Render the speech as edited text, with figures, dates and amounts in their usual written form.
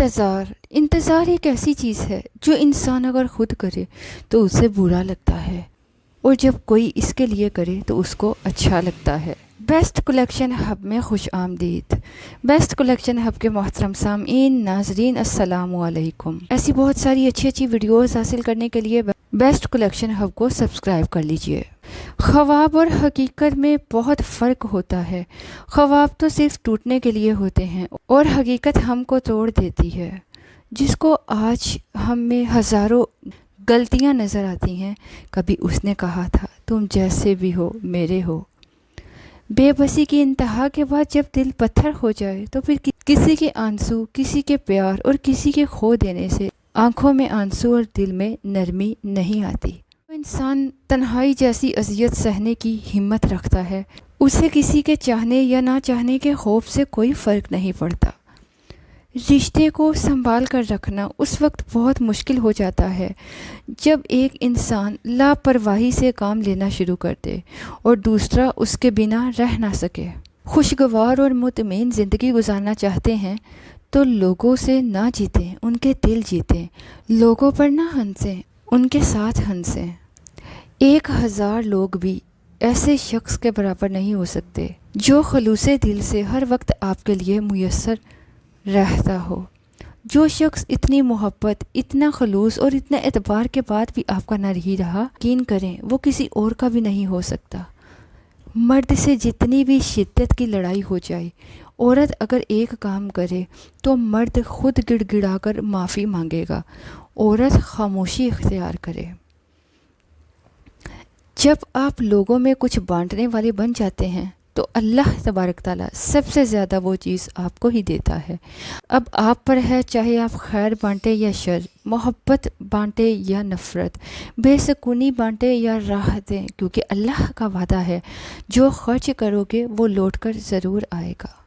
انتظار ایک ایسی چیز ہے جو انسان اگر خود کرے تو اسے برا لگتا ہے، اور جب کوئی اس کے لیے کرے تو اس کو اچھا لگتا ہے۔ بیسٹ کلیکشن ہب میں خوش آمدید۔ بیسٹ کلیکشن ہب کے محترم سامعین، ناظرین، السلام علیکم۔ ایسی بہت ساری اچھی ویڈیوز حاصل کرنے کے لیے بیسٹ کلیکشن ہب کو سبسکرائب کر لیجئے۔ خواب اور حقیقت میں بہت فرق ہوتا ہے۔ خواب تو صرف ٹوٹنے کے لیے ہوتے ہیں اور حقیقت ہم کو توڑ دیتی ہے۔ جس کو آج ہم میں ہزاروں غلطیاں نظر آتی ہیں، کبھی اس نے کہا تھا تم جیسے بھی ہو میرے ہو۔ بے بسی کی انتہا کے بعد جب دل پتھر ہو جائے تو پھر کسی کے آنسو، کسی کے پیار اور کسی کے کھو دینے سے آنکھوں میں آنسو اور دل میں نرمی نہیں آتی۔ انسان تنہائی جیسی اذیت سہنے کی ہمت رکھتا ہے، اسے کسی کے چاہنے یا نہ چاہنے کے خوف سے کوئی فرق نہیں پڑتا۔ رشتے کو سنبھال کر رکھنا اس وقت بہت مشکل ہو جاتا ہے جب ایک انسان لاپرواہی سے کام لینا شروع کر دے اور دوسرا اس کے بنا رہ نہ سکے۔ خوشگوار اور مطمئن زندگی گزارنا چاہتے ہیں تو لوگوں سے نہ جیتیں، ان کے دل جیتیں۔ لوگوں پر نہ ہنسیں، ان کے ساتھ ہنسیں۔ 1000 لوگ بھی ایسے شخص کے برابر نہیں ہو سکتے جو خلوص دل سے ہر وقت آپ کے لیے میسر رہتا ہو۔ جو شخص اتنی محبت، اتنا خلوص اور اتنے اعتبار کے بعد بھی آپ کا نہ ہی رہا، یقین کریں وہ کسی اور کا بھی نہیں ہو سکتا۔ مرد سے جتنی بھی شدت کی لڑائی ہو جائے، عورت اگر ایک کام کرے تو مرد خود گڑ گڑا کر معافی مانگے گا، عورت خاموشی اختیار کرے۔ جب آپ لوگوں میں کچھ بانٹنے والے بن جاتے ہیں تو اللہ تبارک تعالیٰ سب سے زیادہ وہ چیز آپ کو ہی دیتا ہے۔ اب آپ پر ہے، چاہے آپ خیر بانٹے یا شر، محبت بانٹے یا نفرت، بے سکونی بانٹے یا راحت دیں، کیونکہ اللہ کا وعدہ ہے جو خرچ کرو گے وہ لوٹ کر ضرور آئے گا۔